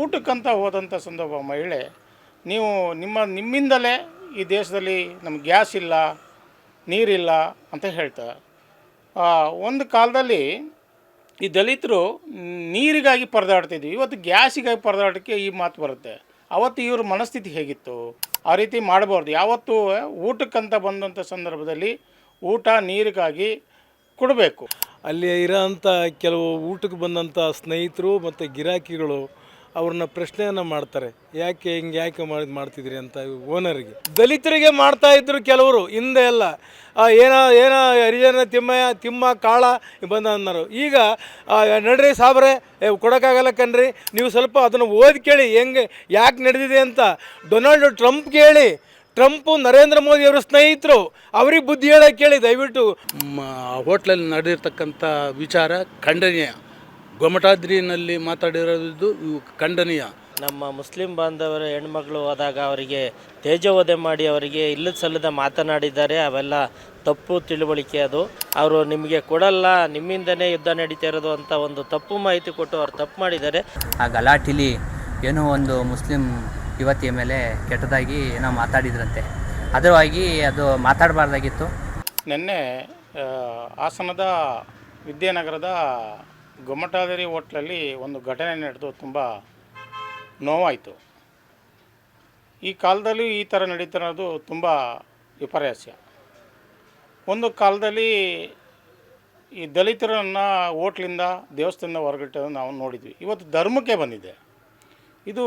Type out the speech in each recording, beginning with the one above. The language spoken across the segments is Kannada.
ಊಟಕ್ಕಂತ ಹೋದಂಥ ಸಂದರ್ಭ ಮಹಿಳೆ, ನೀವು ನಿಮ್ಮಿಂದಲೇ ಈ ದೇಶದಲ್ಲಿ ನಮ್ಗೆ ಗ್ಯಾಸ್ ಇಲ್ಲ, ನೀರಿಲ್ಲ ಅಂತ ಹೇಳ್ತಾರೆ. ಒಂದು ಕಾಲದಲ್ಲಿ ಈ ದಲಿತರು ನೀರಿಗಾಗಿ ಪರದಾಡ್ತಿದ್ವಿ, ಇವತ್ತು ಗ್ಯಾಸಿಗಾಗಿ ಪರದಾಟಕ್ಕೆ ಈ ಮಾತು ಬರುತ್ತೆ. ಅವತ್ತು ಇವ್ರ ಮನಸ್ಥಿತಿ ಹೇಗಿತ್ತು? ಆ ರೀತಿ ಮಾಡಬಾರ್ದು. ಯಾವತ್ತೂ ಊಟಕ್ಕಂತ ಬಂದಂಥ ಸಂದರ್ಭದಲ್ಲಿ ಊಟ ನೀರಿಗಾಗಿ ಕೊಡಬೇಕು. ಅಲ್ಲಿ ಇರೋಂಥ ಕೆಲವು ಊಟಕ್ಕೆ ಬಂದಂಥ ಸ್ನೇಹಿತರು ಮತ್ತು ಗಿರಾಕಿಗಳು ಅವ್ರನ್ನ ಪ್ರಶ್ನೆಯನ್ನು ಮಾಡ್ತಾರೆ, ಯಾಕೆ ಮಾಡ್ತಿದ್ರಿ ಅಂತ ಓನರಿಗೆ. ದಲಿತರಿಗೆ ಮಾಡ್ತಾಯಿದ್ರು ಕೆಲವರು, ಹಿಂದೆ ಎಲ್ಲ ಏನೋ ಹರಿಜನ ತಿಮ್ಮ ಕಾಳ ಬಂದ ಅನ್ನೋರು. ಈಗ ನಡ್ರಿ ಸಾಬ್ರೆ ಕೊಡೋಕ್ಕಾಗಲ್ಲ ಕಣ್ರಿ, ನೀವು ಸ್ವಲ್ಪ ಅದನ್ನು ಓದಿ ಕೇಳಿ ಯಾಕೆ ನಡೆದಿದೆ ಅಂತ. ಡೊನಾಲ್ಡ್ ಟ್ರಂಪ್ ಕೇಳಿ, ಟ್ರಂಪು ನರೇಂದ್ರ ಮೋದಿ ಅವರ ಸ್ನೇಹಿತರು, ಅವ್ರಿಗೆ ಬುದ್ಧಿ ಹೇಳೋಕೆ ಕೇಳಿ ದಯವಿಟ್ಟು. ಹೋಟ್ಲಲ್ಲಿ ನಡೆದಿರ್ತಕ್ಕಂಥ ವಿಚಾರ ಖಂಡನೀಯ. ಗೊಮಟಾದ್ರಿನಲ್ಲಿ ಮಾತಾಡಿರೋದು ಖಂಡನೀಯ. ನಮ್ಮ ಮುಸ್ಲಿಂ ಬಾಂಧವರ ಹೆಣ್ಮಗಳು ಹೋದಾಗ ಅವರಿಗೆ ತೇಜೋವಧೆ ಮಾಡಿ ಅವರಿಗೆ ಇಲ್ಲದ ಸಲ್ಲದ ಮಾತನಾಡಿದ್ದಾರೆ. ಅವೆಲ್ಲ ತಪ್ಪು ತಿಳುವಳಿಕೆ. ಅದು ಅವರು ನಿಮಗೆ ಕೊಡಲ್ಲ, ನಿಮ್ಮಿಂದನೇ ಯುದ್ಧ ನಡೀತಾ ಇರೋದು ಅಂತ ಒಂದು ತಪ್ಪು ಮಾಹಿತಿ ಕೊಟ್ಟು ಅವ್ರು ತಪ್ಪು ಮಾಡಿದ್ದಾರೆ. ಆ ಗಲಾಟಿಲಿ ಏನೋ ಒಂದು ಮುಸ್ಲಿಂ ಯುವತಿಯ ಮೇಲೆ ಕೆಟ್ಟದಾಗಿ ಏನೋ ಮಾತಾಡಿದ್ರಂತೆ. ಅದರವಾಗಿ ಅದು ಮಾತಾಡಬಾರ್ದಾಗಿತ್ತು. ನಿನ್ನೆ ಹಾಸನದ ವಿದ್ಯಾನಗರದ ಗೊಮಟಾದರಿ ಹೋಟ್ಲಲ್ಲಿ ಒಂದು ಘಟನೆ ನಡೆದು ತುಂಬ ನೋವಾಯಿತು. ಈ ಕಾಲದಲ್ಲಿ ಈ ಥರ ನಡೀತಿರೋದು ತುಂಬ ವಿಪರ್ಯಾಸ. ಒಂದು ಕಾಲದಲ್ಲಿ ಈ ದಲಿತರನ್ನು ಹೋಟ್ಲಿಂದ ದೇವಸ್ಥಾನದಿಂದ ಹೊರಗಿಟ್ಟೋದು ನಾವು ನೋಡಿದ್ವಿ. ಇವತ್ತು ಧರ್ಮಕ್ಕೆ ಬಂದಿದೆ. ಇದು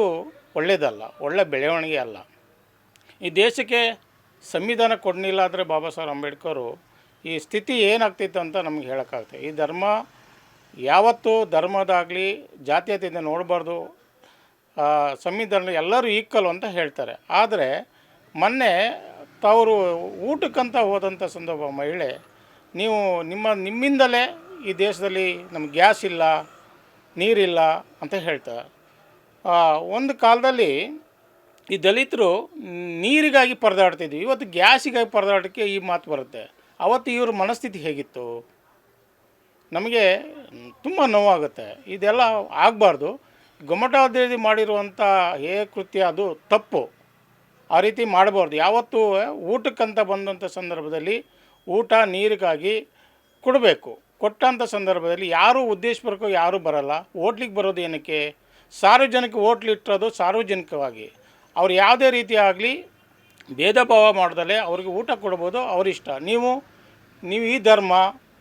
ಒಳ್ಳೆಯದಲ್ಲ, ಒಳ್ಳೆಯ ಬೆಳವಣಿಗೆ ಅಲ್ಲ. ಈ ದೇಶಕ್ಕೆ ಸಂವಿಧಾನ ಕೊಡಲಿಲ್ಲ ಅಂದರೆ ಬಾಬಾ ಸಾಹೇಬ್ ಅಂಬೇಡ್ಕರು ಈ ಸ್ಥಿತಿ ಏನಾಗ್ತಿತ್ತು ಅಂತ ನಮ್ಗೆ ಹೇಳೋಕ್ಕಾಗ್ತದೆ. ಈ ಧರ್ಮ ಯಾವತ್ತೂ ಧರ್ಮದಾಗಲಿ ಜಾತೀಯತೆಯಿಂದ ನೋಡಬಾರ್ದು. ಸಂವಿಧಾನ ಎಲ್ಲರೂ ಈಕ್ವಲ್ ಅಂತ ಹೇಳ್ತಾರೆ. ಆದರೆ ಮೊನ್ನೆ ತಾವರು ಊಟಕ್ಕಂತ ಹೋದಂಥ ಸಂದರ್ಭ ಮಹಿಳೆ, ನೀವು ನಿಮ್ಮಿಂದಲೇ ಈ ದೇಶದಲ್ಲಿ ನಮ್ಗೆ ಗ್ಯಾಸ್ ಇಲ್ಲ, ನೀರಿಲ್ಲ ಅಂತ ಹೇಳ್ತಾರೆ. ಒಂದು ಕಾಲದಲ್ಲಿ ಈ ದಲಿತರು ನೀರಿಗಾಗಿ ಪರದಾಡ್ತಿದ್ವಿ, ಇವತ್ತು ಗ್ಯಾಸಿಗಾಗಿ ಪರದಾಟಕ್ಕೆ ಈ ಮಾತು ಬರುತ್ತೆ. ಅವತ್ತು ಇವ್ರ ಮನಸ್ಥಿತಿ ಹೇಗಿತ್ತು? ನಮಗೆ ತುಂಬ ನೋವಾಗುತ್ತೆ. ಇದೆಲ್ಲ ಆಗಬಾರ್ದು. ಗೊಮಟಾದ್ರಿ ಮಾಡಿರುವಂಥ ಕೃತ್ಯ ಅದು ತಪ್ಪು. ಆ ರೀತಿ ಮಾಡಬಾರ್ದು. ಯಾವತ್ತೂ ಊಟಕ್ಕಂತ ಬಂದಂಥ ಸಂದರ್ಭದಲ್ಲಿ ಊಟ ನೀರಿಗಾಗಿ ಕೊಡಬೇಕು. ಕೊಟ್ಟಂಥ ಸಂದರ್ಭದಲ್ಲಿ ಯಾರೂ ಉದ್ದೇಶಪೂರ್ವಕ ಯಾರೂ ಬರಲ್ಲ. ಹೋಟ್ಲಿಗೆ ಬರೋದು ಏನಕ್ಕೆ? ಸಾರ್ವಜನಿಕ ಹೋಟ್ಲಿಟ್ಟಿರೋದು ಸಾರ್ವಜನಿಕವಾಗಿ. ಅವ್ರು ಯಾವುದೇ ರೀತಿ ಆಗಲಿ ಭೇದ ಭಾವ ಮಾಡ್ದಲೇ ಅವ್ರಿಗೆ ಊಟ ಕೊಡ್ಬೋದು, ಅವರಿಷ್ಟ. ನೀವು ಈ ಧರ್ಮ,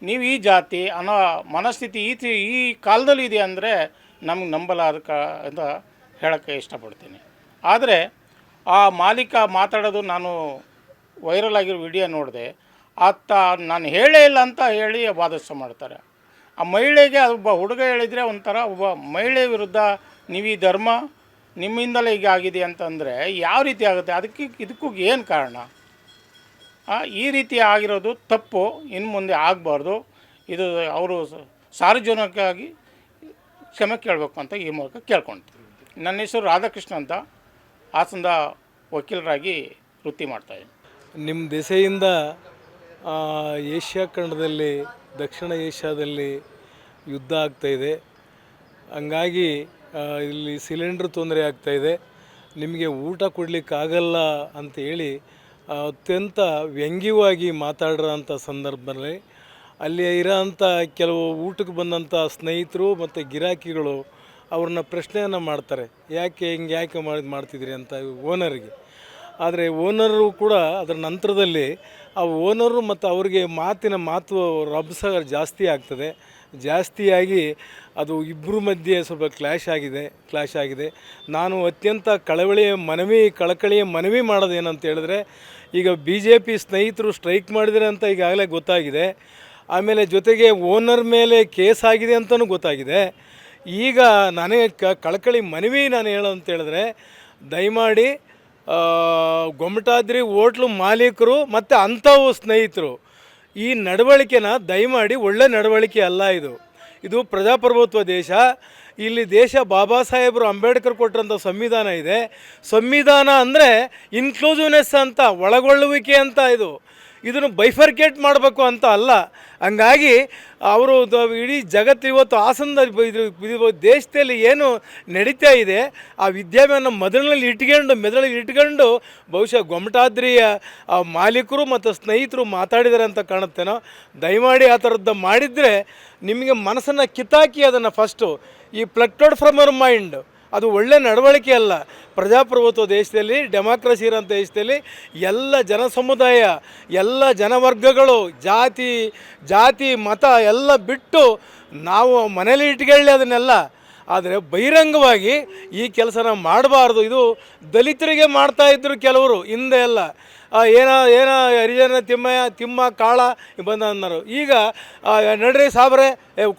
ನೀವು ಈ ಜಾತಿ ಅನ್ನೋ ಮನಸ್ಥಿತಿ ಈ ಕಾಲದಲ್ಲಿ ಇದೆ ಅಂದರೆ ನಮ್ಗೆ ನಂಬಲಾದ ಅಂತ ಹೇಳೋಕ್ಕೆ ಇಷ್ಟಪಡ್ತೀನಿ. ಆದರೆ ಆ ಮಾಲೀಕ ಮಾತಾಡೋದು ನಾನು ವೈರಲ್ ಆಗಿರೋ ವಿಡಿಯೋ ನೋಡಿದೆ. ನಾನು ಹೇಳೇ ಇಲ್ಲ ಅಂತ ಹೇಳಿ ವಾದಸ್ಸ ಮಾಡ್ತಾರೆ. ಆ ಮಹಿಳೆಗೆ ಒಬ್ಬ ಹುಡುಗ ಹೇಳಿದರೆ ಒಂಥರ, ಒಬ್ಬ ಮಹಿಳೆ ವಿರುದ್ಧ ನೀವು ಈ ಧರ್ಮ ನಿಮ್ಮಿಂದಲೇ ಈಗ ಆಗಿದೆ ಅಂತಂದರೆ ಯಾವ ರೀತಿ ಆಗುತ್ತೆ? ಇದಕ್ಕೂ ಏನು ಕಾರಣ? ಈ ರೀತಿ ಆಗಿರೋದು ತಪ್ಪು. ಇನ್ನು ಮುಂದೆ ಆಗಬಾರ್ದು. ಇದು ಅವರು ಸಾರ್ವಜನಿಕವಾಗಿ ಕ್ಷಮೆ ಕೇಳಬೇಕು ಅಂತ ಈ ಮೂಲಕ ಕೇಳ್ಕೊಳ್ತೀನಿ. ನನ್ನ ಹೆಸರು ರಾಧಾಕೃಷ್ಣ ಅಂತ, ಹಾಸನದ ವಕೀಲರಾಗಿ ವೃತ್ತಿ ಮಾಡ್ತಾಯಿದ್ದೀನಿ. ನಿಮ್ಮ ದೆಸೆಯಿಂದ ಏಷ್ಯಾ ಖಂಡದಲ್ಲಿ, ದಕ್ಷಿಣ ಏಷ್ಯಾದಲ್ಲಿ ಯುದ್ಧ ಆಗ್ತಾಯಿದೆ. ಹಂಗಾಗಿ ಇಲ್ಲಿ ಸಿಲಿಂಡ್ರ್ ತೊಂದರೆ ಆಗ್ತಾಯಿದೆ. ನಿಮಗೆ ಊಟ ಕೊಡಲಿಕ್ಕಾಗಲ್ಲ ಅಂಥೇಳಿ ಅತ್ಯಂತ ವ್ಯಂಗ್ಯವಾಗಿ ಮಾತಾಡಿರೋಂಥ ಸಂದರ್ಭದಲ್ಲಿ ಅಲ್ಲಿ ಇರೋಂಥ ಕೆಲವು ಊಟಕ್ಕೆ ಬಂದಂಥ ಸ್ನೇಹಿತರು ಮತ್ತು ಗಿರಾಕಿಗಳು ಅವ್ರನ್ನ ಪ್ರಶ್ನೆಯನ್ನು ಮಾಡ್ತಾರೆ, ಯಾಕೆ ಮಾಡ್ತಿದ್ರಿ ಅಂತ ಓನರಿಗೆ. ಆದರೆ ಓನರು ಕೂಡ ಅದರ ನಂತರದಲ್ಲಿ ಆ ಓನರು ಮತ್ತು ಅವ್ರಿಗೆ ಮಾತು ರಭಸ ಜಾಸ್ತಿ ಆಗ್ತದೆ. ಜಾಸ್ತಿಯಾಗಿ ಅದು ಇಬ್ಬರ ಮಧ್ಯೆ ಸ್ವಲ್ಪ ಕ್ಲಾಶ್ ಆಗಿದೆ. ನಾನು ಅತ್ಯಂತ ಕಳಕಳಿಯ ಮನವಿ ಮಾಡೋದೇನಂತ ಹೇಳಿದ್ರೆ, ಈಗ BJP ಸ್ನೇಹಿತರು ಸ್ಟ್ರೈಕ್ ಮಾಡಿದರೆ ಅಂತ ಈಗಾಗಲೇ ಗೊತ್ತಾಗಿದೆ. ಆಮೇಲೆ ಜೊತೆಗೆ ಓನರ್ ಮೇಲೆ ಕೇಸ್ ಆಗಿದೆ ಅಂತಲೂ ಗೊತ್ತಾಗಿದೆ. ಈಗ ನನಗೆ ಕಳಕಳಿ ಮನವಿ ನಾನು ಹೇಳೋಂತ ಹೇಳಿದ್ರೆ, ದಯಮಾಡಿ ಗೊಮಟಾದ್ರಿ ಹೋಟ್ಲು ಮಾಲೀಕರು ಮತ್ತು ಅಂಥವು ಸ್ನೇಹಿತರು ಈ ನಡವಳಿಕೆನ ದಯಮಾಡಿ, ಒಳ್ಳೆ ನಡವಳಿಕೆ ಅಲ್ಲ ಇದು ಪ್ರಜಾಪ್ರಭುತ್ವ ದೇಶ. ಇಲ್ಲಿ ದೇಶ ಬಾಬಾ ಸಾಹೇಬರು ಅಂಬೇಡ್ಕರ್ ಕೊಟ್ಟರಂಥ ಸಂವಿಧಾನ ಇದೆ. ಸಂವಿಧಾನ ಅಂದರೆ ಇನ್ಕ್ಲೂಸಿವ್ನೆಸ್ ಅಂತ, ಒಳಗೊಳ್ಳುವಿಕೆ ಅಂತ. ಇದನ್ನು ಬೈಫರ್ಕೇಟ್ ಮಾಡಬೇಕು ಅಂತ ಅಲ್ಲ. ಹಂಗಾಗಿ ಅವರು ಇಡೀ ಜಗತ್ತು ಇವತ್ತು ಹಾಸನದಲ್ಲಿ ಇದು ದೇಶದಲ್ಲಿ ಏನು ನಡೀತಾ ಇದೆ ಆ ವಿದ್ಯಮಾನ ಮೆದುಳಲ್ಲಿ ಇಟ್ಕೊಂಡು ಬಹುಶಃ ಗೊಮಟಾದ್ರಿಯ ಮಾಲೀಕರು ಮತ್ತು ಸ್ನೇಹಿತರು ಮಾತಾಡಿದ್ದಾರೆ ಅಂತ ಕಾಣುತ್ತೇನೋ. ದಯಮಾಡಿ ಆ ಥರದ್ದು ಮಾಡಿದರೆ ನಿಮಗೆ ಮನಸ್ಸನ್ನು ಕಿತ್ತಾಕಿ ಅದನ್ನು ಫಸ್ಟು ಈ ಪ್ಲಕ್ಟೋಡ್ ಫ್ರಮ್ ಅವರ್ ಮೈಂಡ್. ಅದು ಒಳ್ಳೆ ನಡವಳಿಕೆ ಅಲ್ಲ. ಪ್ರಜಾಪ್ರಭುತ್ವ ದೇಶದಲ್ಲಿ, ಡೆಮಾಕ್ರಸಿ ಇರೋಂಥ ದೇಶದಲ್ಲಿ ಎಲ್ಲ ಜನ ಸಮುದಾಯ, ಎಲ್ಲ ಜನವರ್ಗಗಳು, ಜಾತಿ ಮತ ಎಲ್ಲ ಬಿಟ್ಟು ನಾವು ಮನೇಲಿ ಇಟ್ಕೊಳ್ಳಿ ಅದನ್ನೆಲ್ಲ. ಆದರೆ ಬಹಿರಂಗವಾಗಿ ಈ ಕೆಲಸನ ಮಾಡಬಾರ್ದು. ಇದು ದಲಿತರಿಗೆ ಮಾಡ್ತಾಯಿದ್ರು ಕೆಲವರು ಹಿಂದೆ ಎಲ್ಲ. ಏನೋ ಹರಿಜನ ತಿಮ್ಮ ಕಾಳ ಬಂದ ಅನ್ನೋರು. ಈಗ ನಡ್ರಿ ಸಾಬ್ರೆ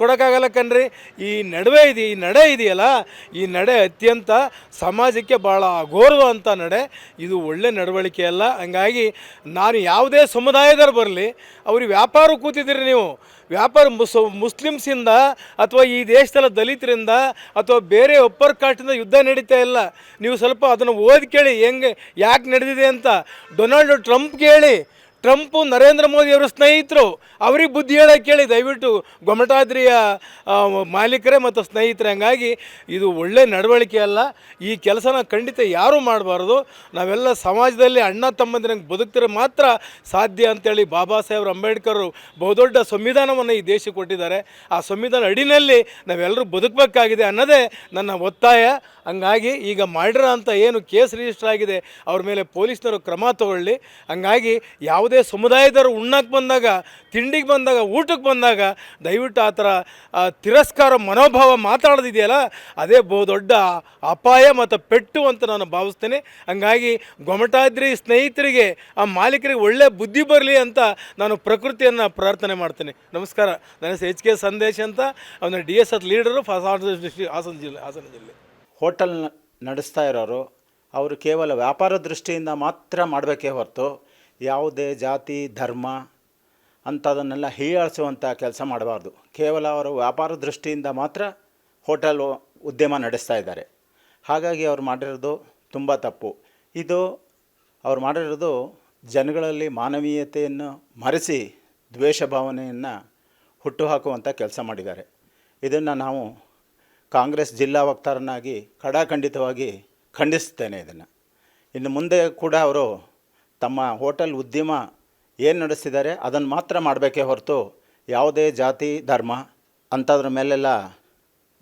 ಕೊಡೋಕ್ಕಾಗಲ್ಲ ಕಣ್ರಿ. ಈ ನಡೆ ಇದೆಯಲ್ಲ, ಈ ನಡೆ ಅತ್ಯಂತ ಸಮಾಜಕ್ಕೆ ಭಾಳ ಅಗೌರವ ಅಂತ ನಡೆ. ಇದು ಒಳ್ಳೆ ನಡವಳಿಕೆ ಅಲ್ಲ. ಹಂಗಾಗಿ ನಾನು ಯಾವುದೇ ಸಮುದಾಯದವ್ರು ಬರಲಿ, ಅವ್ರಿಗೆ ವ್ಯಾಪಾರ ಕೂತಿದ್ದೀರಿ ನೀವು. ವ್ಯಾಪಾರ ಮುಸ್ಲಿಮ್ಸಿಂದ ಅಥವಾ ಈ ದೇಶದ ದಲಿತರಿಂದ ಅಥವಾ ಬೇರೆ ಒಪ್ಪರ್ ಕಾಸ್ಟಿಂದ ಯುದ್ಧ ನಡೀತಾ ಇಲ್ಲ. ನೀವು ಸ್ವಲ್ಪ ಅದನ್ನು ಓದಿ ಕೇಳಿ ಯಾಕೆ ನಡೆದಿದೆ ಅಂತ. ಡೊನಾಲ್ಡ್ ಟ್ರಂಪ್ ಕೇಳಿ. ಟ್ರಂಪು ನರೇಂದ್ರ ಮೋದಿಯವರ ಸ್ನೇಹಿತರು, ಅವ್ರಿಗೆ ಬುದ್ಧಿ ಹೇಳೋಕ್ಕೆ ಕೇಳಿ ದಯವಿಟ್ಟು ಗೊಮಟಾದ್ರಿಯ ಮಾಲೀಕರೇ ಮತ್ತು ಸ್ನೇಹಿತರೆ. ಹಂಗಾಗಿ ಇದು ಒಳ್ಳೆ ನಡವಳಿಕೆ ಅಲ್ಲ. ಈ ಕೆಲಸನ ಖಂಡಿತ ಯಾರೂ ಮಾಡಬಾರ್ದು. ನಾವೆಲ್ಲ ಸಮಾಜದಲ್ಲಿ ಅಣ್ಣ ತಮ್ಮಂದಿರಂಗೆ ಬದುಕ್ತಿರೋ ಮಾತ್ರ ಸಾಧ್ಯ ಅಂತೇಳಿ ಬಾಬಾ ಸಾಹೇಬ್ ಅಂಬೇಡ್ಕರ್ ಬಹುದೊಡ್ಡ ಸಂವಿಧಾನವನ್ನು ಈ ದೇಶಕ್ಕೆ ಕೊಟ್ಟಿದ್ದಾರೆ. ಆ ಸಂವಿಧಾನ ಅಡಿನಲ್ಲಿ ನಾವೆಲ್ಲರೂ ಬದುಕಬೇಕಾಗಿದೆ ಅನ್ನೋದೇ ನನ್ನ ಒತ್ತಾಯ. ಹಂಗಾಗಿ ಈಗ ಮಾಡಿರೋ ಅಂಥ ಏನು ಕೇಸ್ ರಿಜಿಸ್ಟರ್ ಆಗಿದೆ ಅವ್ರ ಮೇಲೆ ಪೊಲೀಸ್ನವರು ಕ್ರಮ ತಗೊಳ್ಳಿ. ಹಂಗಾಗಿ ಯಾವುದೇ ಸಮುದಾಯದವರು ಉಣ್ಣಕ್ಕೆ ಬಂದಾಗ, ತಿಂಡಿಗೆ ಬಂದಾಗ, ಊಟಕ್ಕೆ ಬಂದಾಗ ದಯವಿಟ್ಟು ಆ ಥರ ತಿರಸ್ಕಾರ ಮನೋಭಾವ ಮಾತಾಡೋದಿದೆಯಲ್ಲ, ಅದೇ ಬಹುದೊಡ್ಡ ಅಪಾಯ ಮತ್ತು ಪೆಟ್ಟು ಅಂತ ನಾನು ಭಾವಿಸ್ತೇನೆ. ಹಂಗಾಗಿ ಗೊಮಟಾದ್ರಿ ಸ್ನೇಹಿತರಿಗೆ, ಆ ಮಾಲೀಕರಿಗೆ ಒಳ್ಳೆ ಬುದ್ಧಿ ಬರಲಿ ಅಂತ ನಾನು ಪ್ರಕೃತಿಯನ್ನು ಪ್ರಾರ್ಥನೆ ಮಾಡ್ತೇನೆ. ನಮಸ್ಕಾರ. ನನ್ನ ಹೆಸರು HK ಸಂದೇಶ್ ಅಂತ, ಅವನ DSS ಲೀಡರು ಹಾಸನ ಜಿಲ್ಲೆ. ಹೋಟೆಲ್ ನಡೆಸ್ತಾ ಇರೋರು ಅವರು ಕೇವಲ ವ್ಯಾಪಾರ ದೃಷ್ಟಿಯಿಂದ ಮಾತ್ರ ಮಾಡಬೇಕೇ ಹೊರತು ಯಾವುದೇ ಜಾತಿ ಧರ್ಮ ಅಂಥದನ್ನೆಲ್ಲ ಹೀಯಾಳಿಸುವಂಥ ಕೆಲಸ ಮಾಡಬಾರ್ದು. ಕೇವಲ ಅವರು ವ್ಯಾಪಾರ ದೃಷ್ಟಿಯಿಂದ ಮಾತ್ರ ಹೋಟೆಲ್ ಉದ್ಯಮ ನಡೆಸ್ತಾ ಇದ್ದಾರೆ. ಹಾಗಾಗಿ ಅವ್ರು ಮಾಡಿರೋದು ತುಂಬ ತಪ್ಪು. ಅವ್ರು ಮಾಡಿರೋದು ಜನಗಳಲ್ಲಿ ಮಾನವೀಯತೆಯನ್ನು ಮರೆಸಿ ದ್ವೇಷ ಭಾವನೆಯನ್ನು ಹುಟ್ಟುಹಾಕುವಂಥ ಕೆಲಸ ಮಾಡಿದ್ದಾರೆ. ಇದನ್ನು ನಾವು ಕಾಂಗ್ರೆಸ್ ಜಿಲ್ಲಾ ವಕ್ತಾರನಾಗಿ ಖಡಾಖಂಡಿತವಾಗಿ ಖಂಡಿಸ್ತೇನೆ. ಇನ್ನು ಮುಂದೆ ಕೂಡ ಅವರು ತಮ್ಮ ಹೋಟೆಲ್ ಉದ್ಯಮ ಏನು ನಡೆಸ್ತಿದ್ದಾರೆ ಅದನ್ನು ಮಾತ್ರ ಮಾಡಬೇಕೇ ಹೊರತು ಯಾವುದೇ ಜಾತಿ ಧರ್ಮ ಅಂಥದ್ರ ಮೇಲೆಲ್ಲ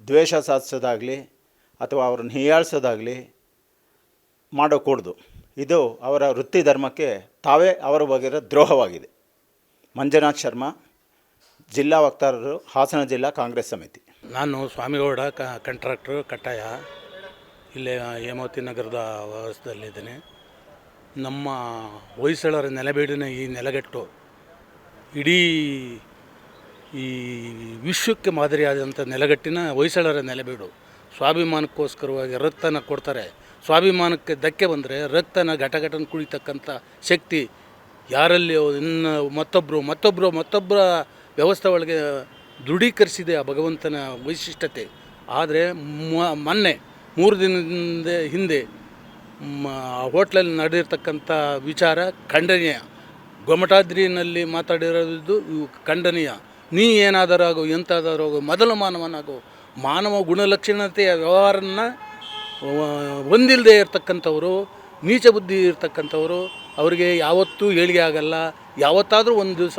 ದ್ವೇಷ ಸಾಧಿಸೋದಾಗಲಿ ಅಥವಾ ಅವ್ರನ್ನ ಹೀಯಾಳಿಸೋದಾಗಲಿ ಮಾಡೋಕೂಡ್ದು. ಇದು ಅವರ ವೃತ್ತಿ ಧರ್ಮಕ್ಕೆ ತಾವೇ ಅವರ ಬಗೆಗಿರೋ ದ್ರೋಹವಾಗಿದೆ. ಮಂಜುನಾಥ್ ಶರ್ಮಾ, ಜಿಲ್ಲಾ ವಕ್ತಾರರು, ಹಾಸನ ಜಿಲ್ಲಾ ಕಾಂಗ್ರೆಸ್ ಸಮಿತಿ. ನಾನು ಸ್ವಾಮಿಗೌಡ ಕಾಂಟ್ರಾಕ್ಟ್ರು, ಕಟ್ಟಾಯ, ಇಲ್ಲೇ ಹೇಮಾವತಿ ನಗರದ ವಾಸದಲ್ಲಿದ್ದೇನೆ. ನಮ್ಮ ಹೊಯ್ಸಳರ ನೆಲೆಬೀಡಿನ ಈ ನೆಲಗಟ್ಟು ಇಡೀ ಈ ವಿಶ್ವಕ್ಕೆ ಮಾದರಿಯಾದಂಥ ನೆಲಗಟ್ಟಿನ ಹೊಯ್ಸಳರ ನೆಲೆಬೀಡು. ಸ್ವಾಭಿಮಾನಕ್ಕೋಸ್ಕರವಾಗಿ ರಕ್ತನ ಕೊಡ್ತಾರೆ. ಸ್ವಾಭಿಮಾನಕ್ಕೆ ಧಕ್ಕೆ ಬಂದರೆ ರಕ್ತನ ಘಟಘಟನ ಕುಳಿತಕ್ಕಂಥ ಶಕ್ತಿ ಯಾರಲ್ಲಿ ಇನ್ನು ಮತ್ತೊಬ್ಬರ ವ್ಯವಸ್ಥೆ ಒಳಗೆ ದೃಢೀಕರಿಸಿದೆ ಆ ಭಗವಂತನ ವೈಶಿಷ್ಟ್ಯತೆ. ಆದರೆ ಮೊನ್ನೆ 3 ದಿನದ ಹಿಂದೆ ಹೋಟ್ಲಲ್ಲಿ ನಡೆದಿರ್ತಕ್ಕಂಥ ವಿಚಾರ ಖಂಡನೀಯ. ಗೊಮಟಾದ್ರಿನಲ್ಲಿ ಮಾತಾಡಿರೋದು ಖಂಡನೀಯ. ನೀ ಏನಾದರೂ ಆಗು, ಎಂತಾದರೂ ಆಗು, ಮೊದಲು ಮಾನವನಾಗು. ಮಾನವ ಗುಣಲಕ್ಷಣತೆಯ ವ್ಯವಹಾರನ ಹೊಂದಿಲ್ಲದೆ ಇರ್ತಕ್ಕಂಥವರು, ನೀಚ ಬುದ್ಧಿ ಇರ್ತಕ್ಕಂಥವರು, ಅವರಿಗೆ ಯಾವತ್ತೂ ಏಳಿಗೆ ಆಗಲ್ಲ. ಯಾವತ್ತಾದರೂ ಒಂದು ದಿವಸ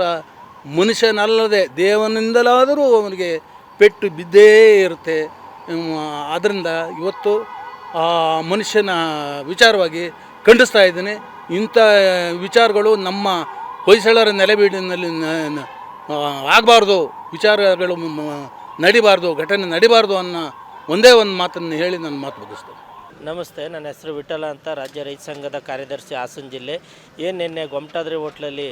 ಮನುಷ್ಯನಲ್ಲದೆ ದೇವನಿಂದಲಾದರೂ ಅವನಿಗೆ ಪೆಟ್ಟು ಬಿದ್ದೇ ಇರುತ್ತೆ. ಆದ್ದರಿಂದ ಇವತ್ತು ಆ ಮನುಷ್ಯನ ವಿಚಾರವಾಗಿ ಖಂಡಿಸ್ತಾ ಇದ್ದೇನೆ. ಇಂಥ ವಿಚಾರಗಳು ನಮ್ಮ ಹೊಯ್ಸಳರ ನೆಲೆಬೀಡಿನಲ್ಲಿ ಆಗಬಾರ್ದು, ವಿಚಾರಗಳು ನಡಿಬಾರ್ದು, ಘಟನೆ ನಡಿಬಾರ್ದು ಅನ್ನೋ ಒಂದೇ ಒಂದು ಮಾತನ್ನು ಹೇಳಿ ನನ್ನ ಮಾತು ಮುಗಿಸ್ತೇನೆ. ನಮಸ್ತೆ, ನನ್ನ ಹೆಸರು ವಿಠಲ ಅಂತ, ರಾಜ್ಯ ರೈತ ಸಂಘದ ಕಾರ್ಯದರ್ಶಿ, ಹಾಸನ ಜಿಲ್ಲೆ. ನಿನ್ನೆ ಗೊಮಟಾದ್ರಿ ಹೋಟ್ಲಲ್ಲಿ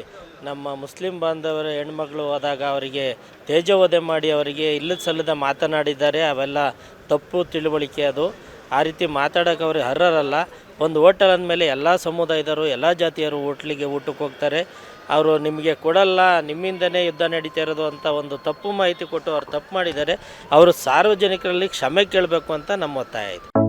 ನಮ್ಮ ಮುಸ್ಲಿಂ ಬಾಂಧವರ ಹೆಣ್ಮಗಳು ಹೋದಾಗ ಅವರಿಗೆ ತೇಜೋವಧೆ ಮಾಡಿ ಅವರಿಗೆ ಇಲ್ಲದ ಸಲ್ಲದ ಮಾತನಾಡಿದ್ದಾರೆ. ಅವೆಲ್ಲ ತಪ್ಪು ತಿಳುವಳಿಕೆ. ಅದು ಆ ರೀತಿ ಮಾತಾಡೋಕೆ ಅವ್ರಿಗೆ ಅರ್ಹರಲ್ಲ. ಒಂದು ಹೋಟೆಲ್ ಅಂದಮೇಲೆ ಎಲ್ಲ ಸಮುದಾಯದವರು, ಎಲ್ಲ ಜಾತಿಯವರು ಊಟಕ್ಕೆ ಹೋಗ್ತಾರೆ. ಅವರು ನಿಮಗೆ ಕೊಡಲ್ಲ, ನಿಮ್ಮಿಂದನೇ ಯುದ್ಧ ನಡೀತಾ ಇರೋದು ಅಂತ ಒಂದು ತಪ್ಪು ಮಾಹಿತಿ ಕೊಟ್ಟು ಅವ್ರು ತಪ್ಪು ಮಾಡಿದ್ದಾರೆ. ಅವರು ಸಾರ್ವಜನಿಕರಲ್ಲಿ ಕ್ಷಮೆ ಕೇಳಬೇಕು ಅಂತ ನಮ್ಮ ಒತ್ತಾಯ ಇದೆ.